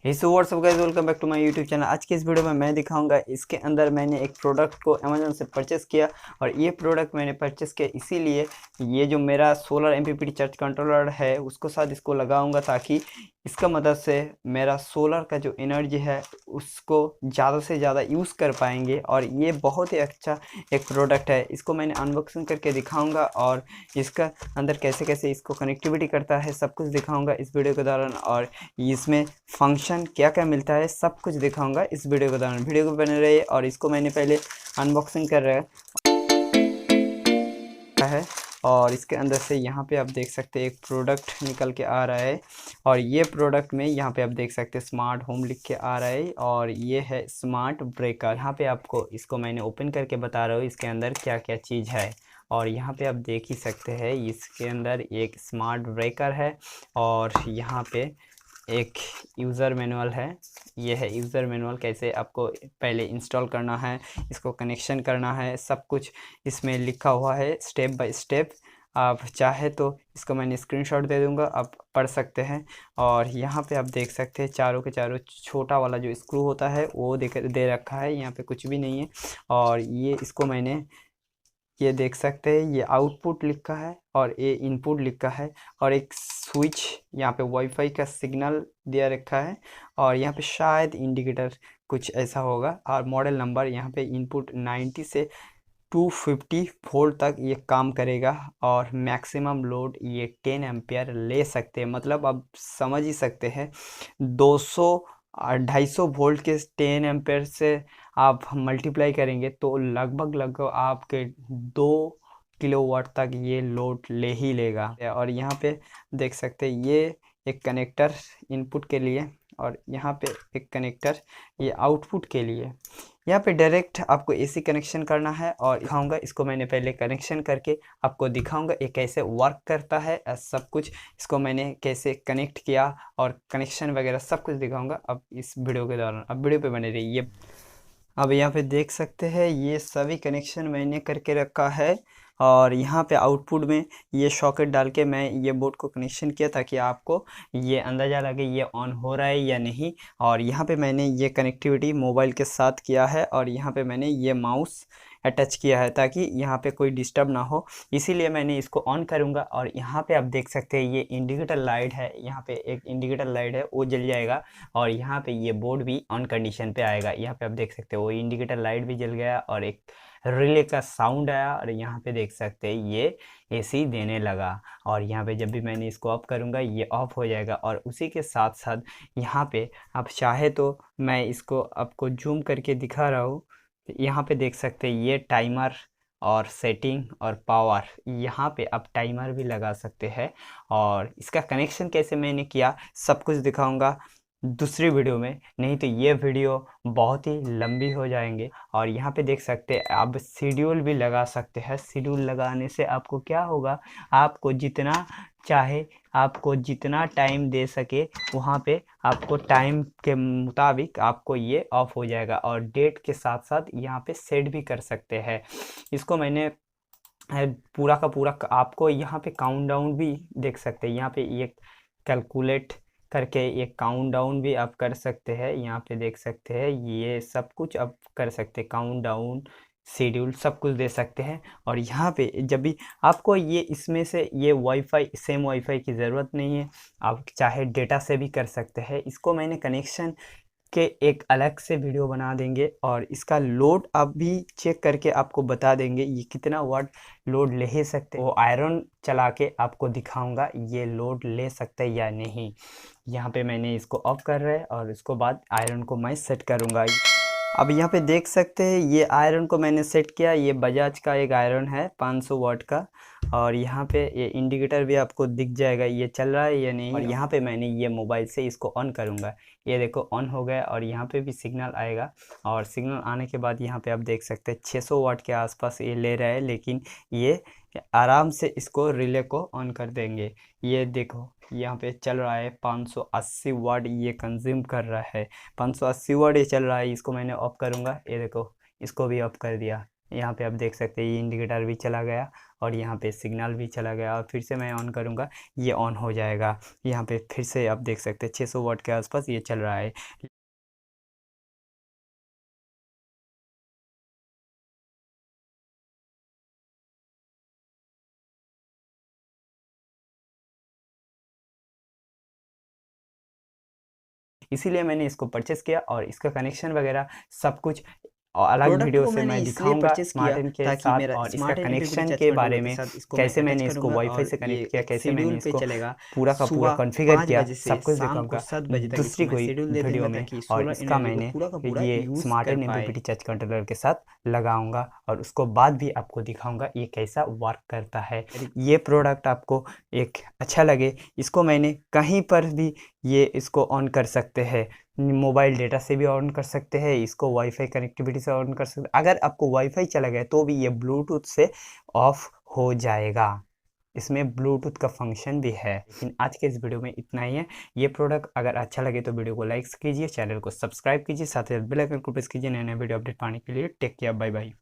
Hey so what's up guys, welcome back to my YouTube channel. आज के इस video में मैं दिखाऊंगा इसके अंदर मैंने एक प्रोडक्ट को अमेजोन से परचेस किया। और ये प्रोडक्ट मैंने परचेस किया इसीलिए ये जो मेरा सोलर एमपीपीटी चार्ज कंट्रोलर है उसको साथ इसको लगाऊंगा, ताकि इसका मदद से मेरा सोलर का जो एनर्जी है उसको ज़्यादा से ज़्यादा यूज़ कर पाएंगे। और ये बहुत ही अच्छा एक प्रोडक्ट है। इसको मैंने अनबॉक्सिंग करके दिखाऊंगा और इसका अंदर कैसे कैसे इसको कनेक्टिविटी करता है सब कुछ दिखाऊंगा इस वीडियो के दौरान। और इसमें फंक्शन क्या क्या मिलता है सब कुछ दिखाऊंगा इस वीडियो के दौरान। वीडियो को बने रहिए। और इसको मैंने पहले अनबॉक्सिंग कर रहा है और इसके अंदर से यहाँ पे आप देख सकते हैं एक प्रोडक्ट निकल के आ रहा है। और ये प्रोडक्ट में यहाँ पे आप देख सकते हैं स्मार्ट होम लिख के आ रहा है और ये है स्मार्ट ब्रेकर। यहाँ पे आपको इसको मैंने ओपन करके बता रहा हूँ इसके अंदर क्या क्या चीज़ है। और यहाँ पे आप देख ही सकते हैं इसके अंदर एक स्मार्ट ब्रेकर है और यहाँ पे एक यूज़र मैनुअल है। ये है यूज़र मैनुअल, कैसे आपको पहले इंस्टॉल करना है, इसको कनेक्शन करना है, सब कुछ इसमें लिखा हुआ है स्टेप बाय स्टेप। आप चाहे तो इसको मैंने स्क्रीनशॉट दे दूंगा, आप पढ़ सकते हैं। और यहाँ पे आप देख सकते हैं चारों के चारों छोटा वाला जो स्क्रू होता है वो दे रखा है, यहाँ पे कुछ भी नहीं है। और ये इसको मैंने ये देख सकते हैं ये आउटपुट लिखा है और ये इनपुट लिखा है। और एक स्विच यहाँ पे वाईफाई का सिग्नल दिया रखा है और यहाँ पे शायद इंडिकेटर कुछ ऐसा होगा। और मॉडल नंबर यहाँ पे इनपुट 90 से 250 वोल्ट तक ये काम करेगा। और मैक्सिमम लोड ये 10 एम्पियर ले सकते हैं। मतलब आप समझ ही सकते हैं 200 250 वोल्ट के 10 एम्पियर से आप मल्टीप्लाई करेंगे तो लगभग लगभग आपके 2 किलोवाट तक ये लोड ले ही लेगा। और यहाँ पे देख सकते हैं ये एक कनेक्टर इनपुट के लिए और यहाँ पे एक कनेक्टर ये आउटपुट के लिए। यहाँ पे डायरेक्ट आपको एसी कनेक्शन करना है और दिखाऊंगा इसको मैंने पहले कनेक्शन करके आपको दिखाऊंगा ये कैसे वर्क करता है। सब कुछ इसको मैंने कैसे कनेक्ट किया और कनेक्शन वगैरह सब कुछ दिखाऊंगा अब इस वीडियो के दौरान। अब वीडियो पे बने रहिए। अब यहाँ पे देख सकते हैं ये सभी कनेक्शन मैंने करके रखा है। और यहाँ पे आउटपुट में ये सॉकेट डाल के मैं ये बोर्ड को कनेक्शन किया ताकि आपको ये अंदाज़ा लगे ये ऑन हो रहा है या नहीं। और यहाँ पे मैंने ये कनेक्टिविटी मोबाइल के साथ किया है और यहाँ पे मैंने ये माउस अटैच किया है ताकि यहाँ पे कोई डिस्टर्ब ना हो, इसीलिए मैंने इसको ऑन करूँगा। और यहाँ पे आप देख सकते हैं ये इंडिकेटर लाइट है, यहाँ पे एक इंडिकेटर लाइट है वो जल जाएगा। और यहाँ पे ये बोर्ड भी ऑन कंडीशन पे आएगा। यहाँ पे आप देख सकते हो वो इंडिकेटर लाइट भी जल गया और एक रिले का साउंड आया। और यहाँ पे देख सकते हैं ये एसी देने लगा। और यहाँ पे जब भी मैंने इसको ऑफ करूँगा ये ऑफ हो जाएगा। और उसी के साथ साथ यहाँ पे आप चाहे तो मैं इसको आपको जूम करके दिखा रहा हूँ। यहाँ पे देख सकते हैं ये टाइमर और सेटिंग और पावर, यहाँ पे आप टाइमर भी लगा सकते हैं। और इसका कनेक्शन कैसे मैंने किया सब कुछ दिखाऊंगा दूसरी वीडियो में, नहीं तो ये वीडियो बहुत ही लंबी हो जाएंगे। और यहाँ पे देख सकते हैं आप शेड्यूल भी लगा सकते हैं। शेड्यूल लगाने से आपको क्या होगा, आपको जितना चाहे आपको जितना टाइम दे सके वहाँ पे आपको टाइम के मुताबिक आपको ये ऑफ हो जाएगा। और डेट के साथ साथ यहाँ पे सेट भी कर सकते हैं। इसको मैंने पूरा का पूरा आपको यहाँ पे काउंट डाउन भी देख सकते हैं। यहाँ पे ये कैलकुलेट करके एक काउंट डाउन भी आप कर सकते हैं। यहाँ पे देख सकते हैं ये सब कुछ आप कर सकते हैं, काउंट डाउन शेड्यूल सब कुछ दे सकते हैं। और यहाँ पे जब भी आपको ये इसमें से ये वाईफाई सेम वाईफाई की ज़रूरत नहीं है, आप चाहे डेटा से भी कर सकते हैं। इसको मैंने कनेक्शन के एक अलग से वीडियो बना देंगे और इसका लोड आप भी चेक करके आपको बता देंगे ये कितना वाट लोड ले सकते हैं। वो आयरन चला के आपको दिखाऊंगा ये लोड ले सकता है या नहीं। यहाँ पे मैंने इसको ऑफ कर रहा है और इसको बाद आयरन को मैं सेट करूँगा। अब यहाँ पे देख सकते हैं ये आयरन को मैंने सेट किया। ये बजाज का एक आयरन है 500 वाट का। और यहाँ पे ये इंडिकेटर भी आपको दिख जाएगा ये चल रहा है या नहीं। और यहाँ पे मैंने ये मोबाइल से इसको ऑन करूँगा, ये देखो ऑन हो गया। और यहाँ पे भी सिग्नल आएगा और सिग्नल आने के बाद यहाँ पे आप देख सकते हैं 600 वाट के आसपास ये ले रहा है, लेकिन ये आराम से इसको रिले को ऑन कर देंगे। ये देखो यहाँ पे चल रहा है 580 वाट ये कंज्यूम कर रहा है, 580 वाट ये चल रहा है। इसको मैंने ऑफ करूँगा, ये देखो इसको भी ऑफ कर दिया। यहाँ पे आप देख सकते हैं ये इंडिकेटर भी चला गया और यहाँ पे सिग्नल भी चला गया और फिर से मैं ऑन करूँगा ये ऑन हो जाएगा। यहाँ पे फिर से आप देख सकते हैं 600 वाट के आसपास ये चल रहा है। इसीलिए मैंने इसको परचेस किया और इसका कनेक्शन वगैरह सब कुछ अलग प्रोडक्ट वीडियो को से मैंने मैं इसलिए दिखाऊंगा परचेस किया स्मार्ट के ताकि साथ मेरा और इसका स्मार्ट एलईडी कनेक्शन टच के बारे कंट्रोलर के में साथ इसको मैं कैसे अटैच मैंने इसको करूंगा वाईफाई और से ये कनेक्ट किया, एक कैसे मैंने शेड्यूल पे इसको चलेगा। पूरा का पूरा सुबह कॉन्फ़िगर 5 किया, बजे से सब कुछ शाम को दिखाऊंगा 7 बजे तक इसको दूसरी मैं कोई शेड्यूल दे वीडियो दूंगा में। ताकि और सोलर इसका एनर्जी को मैंने पूरा का पूरा ये यूज़ स्मार्ट कर एन पाए। एमपीपीटी टच कंट्रोलर के साथ लगाऊंगा और उसको बाद भी आपको दिखाऊंगा ये कैसा वर्क करता है। ये प्रोडक्ट आपको एक अच्छा लगे, इसको मैंने कहीं पर भी ये इसको ऑन कर सकते हैं, मोबाइल डेटा से भी ऑन कर सकते हैं, इसको वाईफाई कनेक्टिविटी से ऑन कर सकते हैं। अगर आपको वाईफाई चला गया तो भी ये ब्लूटूथ से ऑफ हो जाएगा, इसमें ब्लूटूथ का फंक्शन भी है। लेकिन आज के इस वीडियो में इतना ही है। ये प्रोडक्ट अगर अच्छा लगे तो वीडियो को लाइक कीजिए, चैनल को सब्सक्राइब कीजिए, साथ ही बेल आइकन को प्रेस कीजिए नए नए वीडियो अपडेट पाने के लिए। Take care, bye bye.